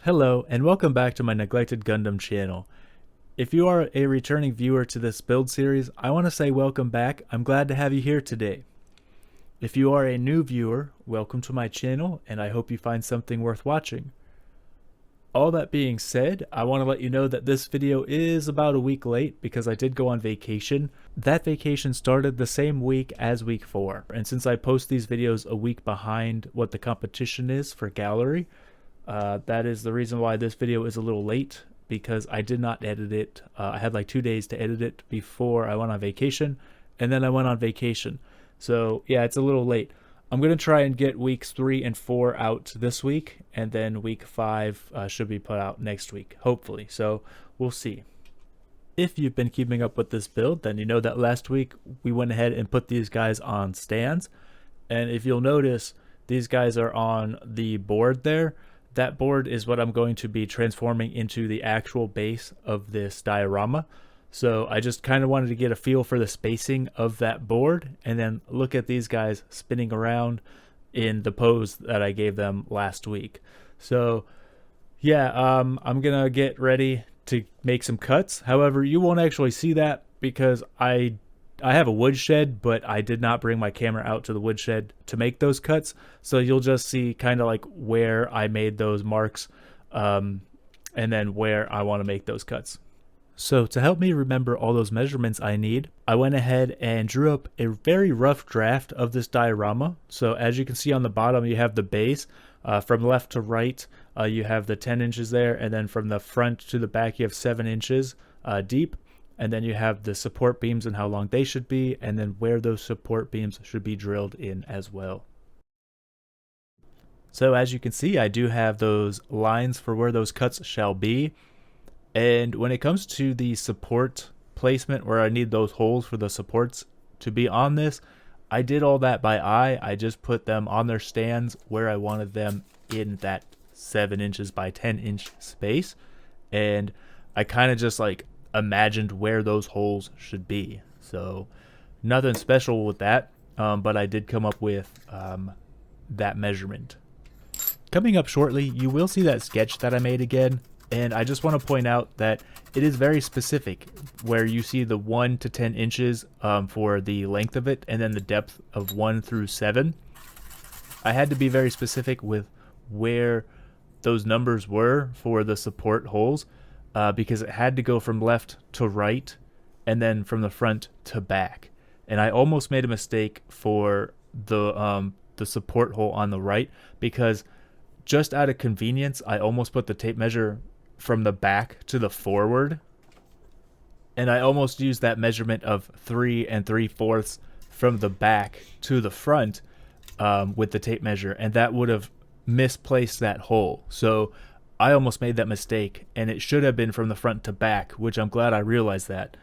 Hello, and welcome back to my Neglected Gundam channel. If you are a returning viewer to this build series, I want to say welcome back. I'm glad to have you here today. If you are a new viewer, welcome to my channel, and I hope you find something worth watching. All that being said, I want to let you know that this video is about a week late because I did go on vacation. That vacation started the same week as week 4, and since I post these videos a week behind what the competition is for gallery, that is the reason why this video is a little late, because I did not edit it. I had like 2 days to edit it before I went on vacation, and then I went on vacation. So yeah, it's a little late. I'm going to try and get weeks 3 and 4 out this week, and then week 5 should be put out next week, hopefully. So we'll see. If you've been keeping up with this build, then you know that last week we went ahead and put these guys on stands. And if you'll notice, these guys are on the board there. That board is what I'm going to be transforming into the actual base of this diorama. So I just kind of wanted to get a feel for the spacing of that board and then look at these guys spinning around in the pose that I gave them last week. So yeah, I'm gonna get ready to make some cuts. However, you won't actually see that because I have a woodshed, but I did not bring my camera out to the woodshed to make those cuts. So you'll just see kind of like where I made those marks and then where I want to make those cuts. So to help me remember all those measurements I need, I went ahead and drew up a very rough draft of this diorama. So as you can see on the bottom, you have the base. From left to right, you have the 10 inches there, and then from the front to the back, you have 7 inches deep. And then you have the support beams and how long they should be, and then where those support beams should be drilled in as well. So as you can see, I do have those lines for where those cuts shall be. And when it comes to the support placement where I need those holes for the supports to be on this, I did all that by eye. I just put them on their stands where I wanted them in that 7 inches by 10 inch space. And I kind of just like imagined where those holes should be. So nothing special with that, but I did come up with that measurement. Coming up shortly, you will see that sketch that I made again, and I just want to point out that it is very specific, where you see the 1 to 10 inches for the length of it, and then the depth of 1 through 7. I had to be very specific with where those numbers were for the support holes, because it had to go from left to right and then from the front to back. And I almost made a mistake for the support hole on the right, because just out of convenience, I almost put the tape measure from the back to the forward. And I almost used that measurement of 3 3/4 from the back to the front with the tape measure, and that would have misplaced that hole. So I almost made that mistake, and it should have been from the front to back, which I'm glad I realized that.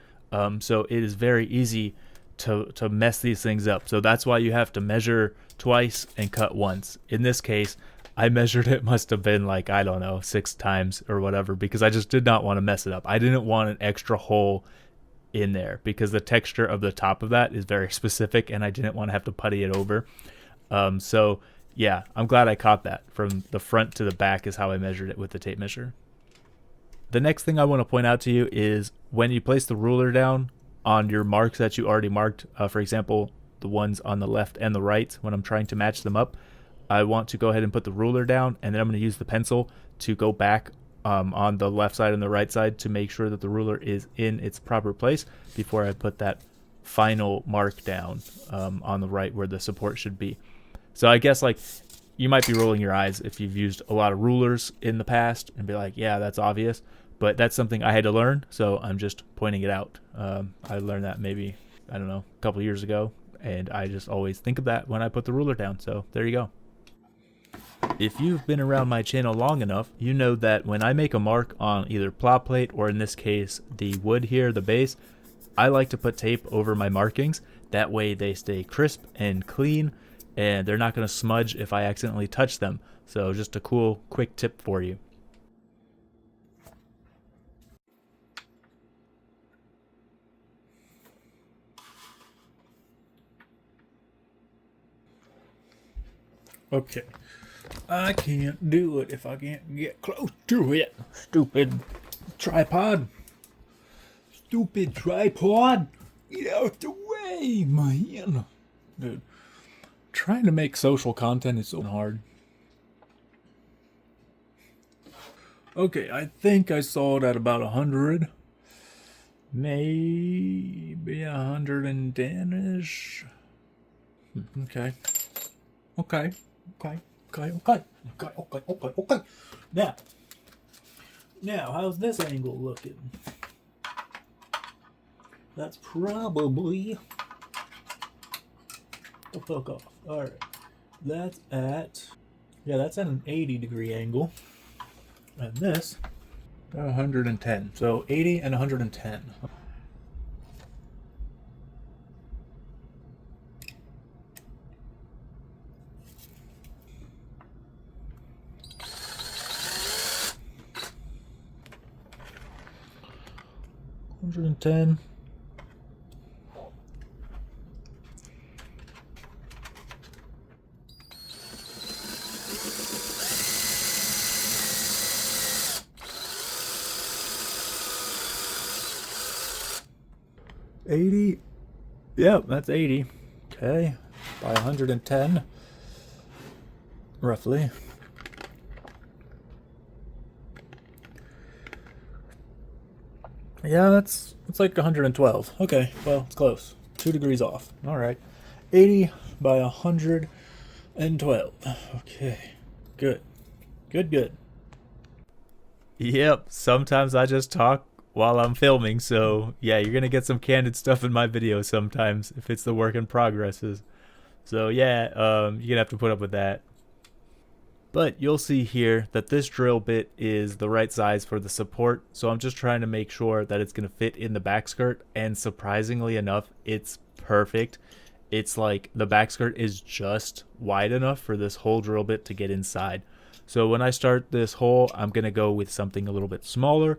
So it is very easy to mess these things up. So that's why you have to measure twice and cut once. In this case, I measured it, must have been like, I don't know, 6 times or whatever, because I just did not want to mess it up. I didn't want an extra hole in there because the texture of the top of that is very specific, and I didn't want to have to putty it over. So yeah, I'm glad I caught that. From the front to the back is how I measured it with the tape measure. The next thing I want to point out to you is when you place the ruler down on your marks that you already marked, for example, the ones on the left and the right, when I'm trying to match them up, I want to go ahead and put the ruler down, and then I'm going to use the pencil to go back on the left side and the right side to make sure that the ruler is in its proper place before I put that final mark down on the right where the support should be. So I guess like you might be rolling your eyes if you've used a lot of rulers in the past and be like, yeah, that's obvious. But that's something I had to learn, so I'm just pointing it out. I learned that maybe, I don't know, a couple years ago, and I just always think of that when I put the ruler down. So there you go. If you've been around my channel long enough, you know that when I make a mark on either plot plate or in this case the wood here, the base, I like to put tape over my markings. That way they stay crisp and clean, and they're not going to smudge if I accidentally touch them. So just a cool, quick tip for you. Okay, I can't do it if I can't get close to it. Stupid tripod. Stupid tripod. Get out the way, man. Dude, trying to make social content is so hard. Okay, I think I saw it at about 100. Maybe 110-ish. Okay. Okay. Okay. Okay. Okay. Okay. Okay. Okay. Okay. Now, how's this angle looking? That's probably the fuck off. All right. That's at an 80-degree angle, and this 110. So 80 and 110. $110. $80. Yep, that's 80. Okay, by 110, roughly. Yeah, it's like 112. Okay, well, it's close. 2 degrees off. All right. 80 by 112. Okay. Good. Good, good. Yep, sometimes I just talk while I'm filming, so yeah, you're gonna get some candid stuff in my videos sometimes if it's the work in progresses. So yeah, you're gonna have to put up with that. But you'll see here that this drill bit is the right size for the support, so I'm just trying to make sure that it's going to fit in the back skirt, and surprisingly enough, it's perfect. It's like the back skirt is just wide enough for this whole drill bit to get inside. So when I start this hole, I'm going to go with something a little bit smaller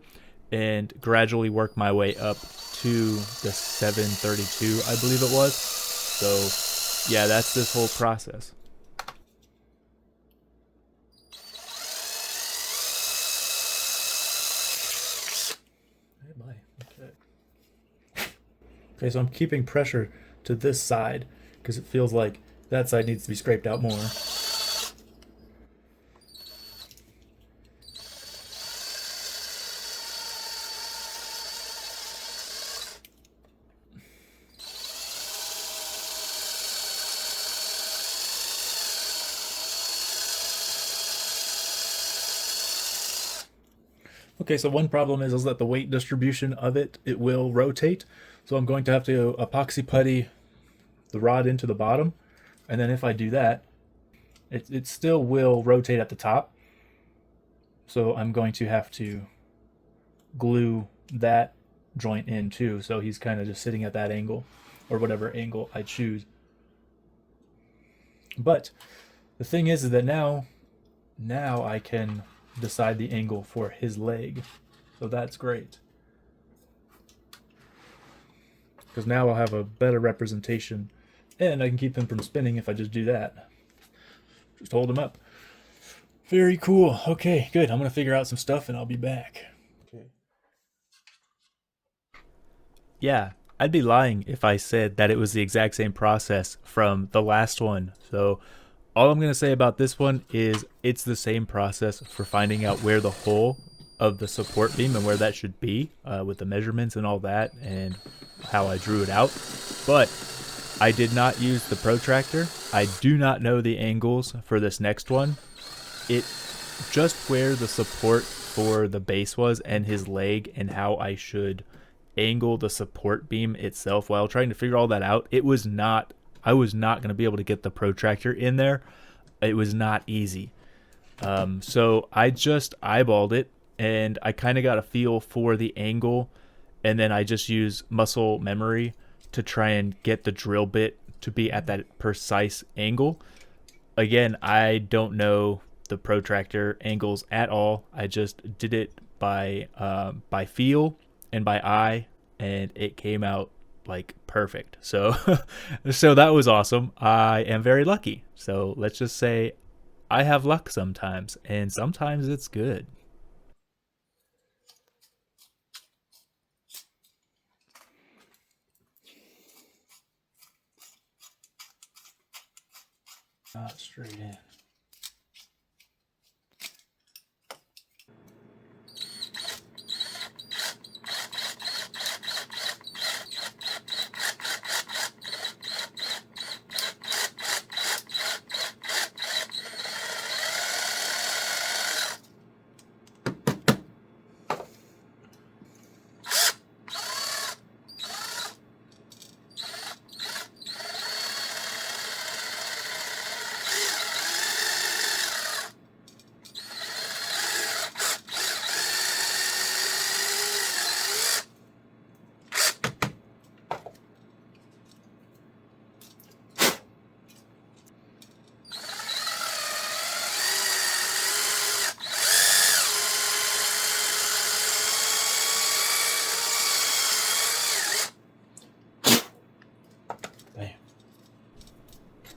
and gradually work my way up to the 732, I believe it was. So yeah, that's this whole process. Okay, so I'm keeping pressure to this side because it feels like that side needs to be scraped out more. Okay, so one problem is that the weight distribution of it will rotate. So I'm going to have to epoxy putty the rod into the bottom. And then if I do that, it still will rotate at the top. So I'm going to have to glue that joint in too. So he's kind of just sitting at that angle, or whatever angle I choose. But the thing is that now I can decide the angle for his leg. So that's great. Because now I'll have a better representation, and I can keep him from spinning if I just do that. Just hold him up. Very cool. Okay, good. I'm going to figure out some stuff and I'll be back. Okay. Yeah, I'd be lying if I said that it was the exact same process from the last one. So all I'm going to say about this one is it's the same process for finding out where the hole of the support beam and where that should be with the measurements and all that and how I drew it out. But I did not use the protractor. I do not know the angles for this next one. It just where the support for the base was and his leg and how I should angle the support beam itself while trying to figure all that out. I was not going to be able to get the protractor in there. It was not easy. So I just eyeballed it and I kind of got a feel for the angle, and then I just use muscle memory to try and get the drill bit to be at that precise angle. Again, I don't know the protractor angles at all. I just did it by feel and by eye, and it came out like perfect. So so that was awesome. I am very lucky. So let's just say I have luck sometimes, and sometimes it's good. Not straight in.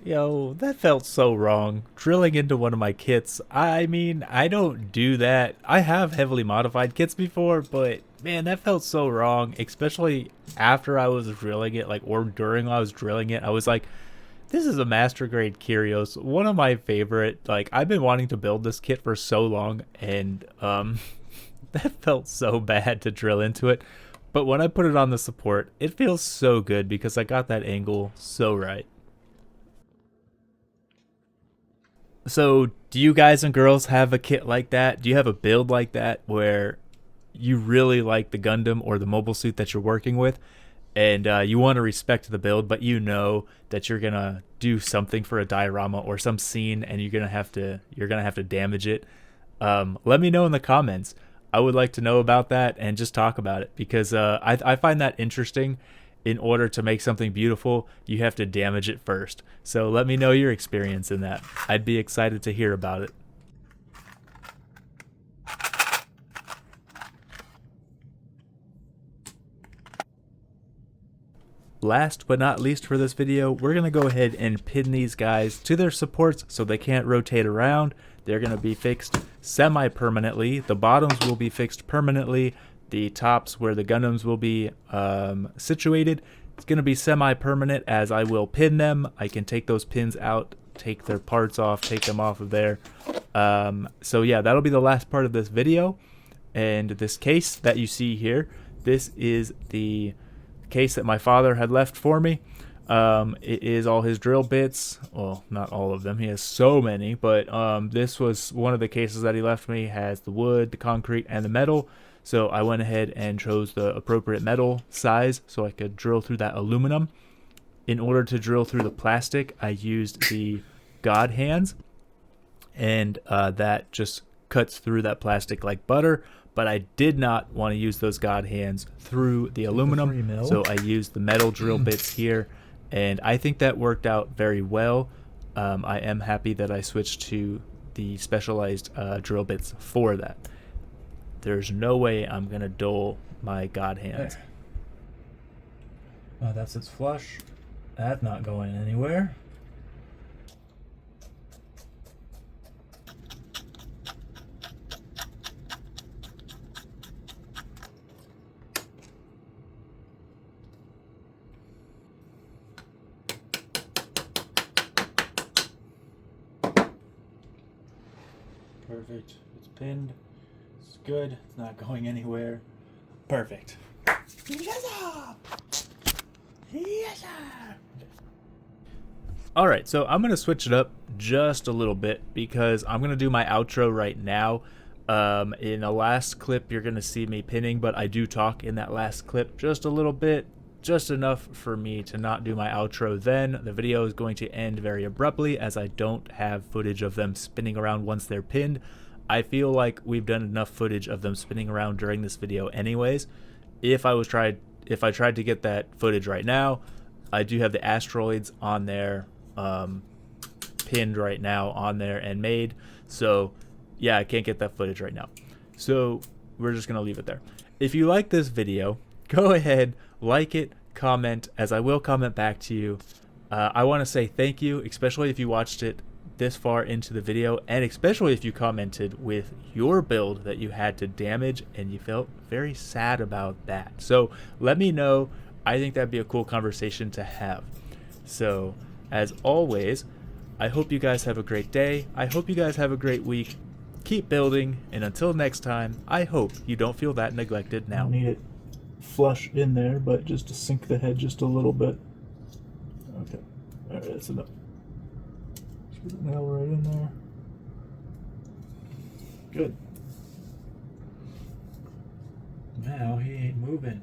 Yo, that felt so wrong. Drilling into one of my kits. I mean, I don't do that. I have heavily modified kits before, but man, that felt so wrong. Especially after I was drilling it, like, or during I was drilling it, I was like, this is a master grade Kyrios. One of my favorite. Like, I've been wanting to build this kit for so long, and that felt so bad to drill into it. But when I put it on the support, it feels so good because I got that angle so right. So, do you guys and girls have a kit like that? Do you have a build like that where you really like the Gundam or the mobile suit that you're working with, and you want to respect the build, but you know that you're gonna do something for a diorama or some scene, and you're gonna have to damage it? Let me know in the comments. I would like to know about that and just talk about it because I find that interesting. In order to make something beautiful, you have to damage it first. So let me know your experience in that. I'd be excited to hear about it. Last but not least for this video, we're going to go ahead and pin these guys to their supports so they can't rotate around. They're going to be fixed semi-permanently. The bottoms will be fixed permanently. The tops where the Gundams will be situated, it's going to be semi-permanent as I will pin them. I can take those pins out, take their parts off, take them off of there. So yeah, that'll be the last part of this video. And this case that you see here, this is the case that my father had left for me. It is all his drill bits. Well, not all of them. He has so many, but this was one of the cases that he left me. It has the wood, the concrete, and the metal. So I went ahead and chose the appropriate metal size so I could drill through that aluminum. In order to drill through the plastic, I used the God hands, and that just cuts through that plastic like butter. But I did not want to use those God hands through the aluminum, so I used the metal drill bits here, and I think that worked out very well. I am happy that I switched to the specialized drill bits for that. There's no way I'm going to dull my God hands. That's its flush. That's not going anywhere. Perfect. It's pinned. It's good. It's not going anywhere. Perfect. Yes, sir. Yes, sir. All right, so I'm gonna switch it up just a little bit because I'm gonna do my outro right now. In the last clip, you're gonna see me pinning, but I do talk in that last clip just a little bit, just enough for me to not do my outro then. The video is going to end very abruptly as I don't have footage of them spinning around once they're pinned. I feel like we've done enough footage of them spinning around during this video anyways. If I tried to get that footage right now, I do have the asteroids on there, pinned right now on there and made. So yeah, I can't get that footage right now. So we're just gonna leave it there. If you like this video, go ahead, like it, comment, as I will comment back to you. I want to say thank you, especially if you watched it this far into the video, and especially if you commented with your build that you had to damage and you felt very sad about that. So let me know. I think that'd be a cool conversation to have. So as always, I hope you guys have a great day. I hope you guys have a great week. Keep building, and until next time, I hope you don't feel that neglected now. Need it flush in there, but just to sink the head just a little bit. Okay, all right, that's enough. Screw the nail right in there. Good. Now he ain't moving.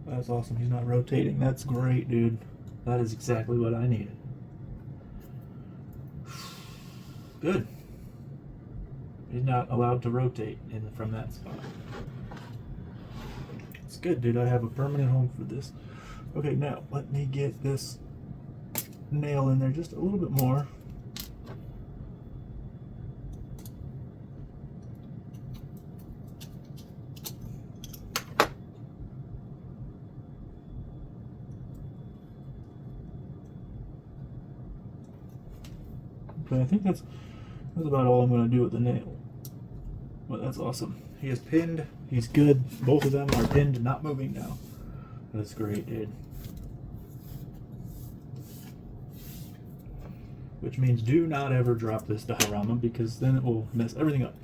That's awesome. He's not rotating. That's great, dude. That is exactly what I needed. Good. He's not allowed to rotate from that spot. It's good, dude. I have a permanent home for this. Okay, now let me get this nail in there just a little bit more. Okay, I think that's about all I'm going to do with the nail. But that's awesome. He is pinned. He's good. Both of them are pinned, not moving now. That's great, dude. Which means do not ever drop this diorama, because then it will mess everything up.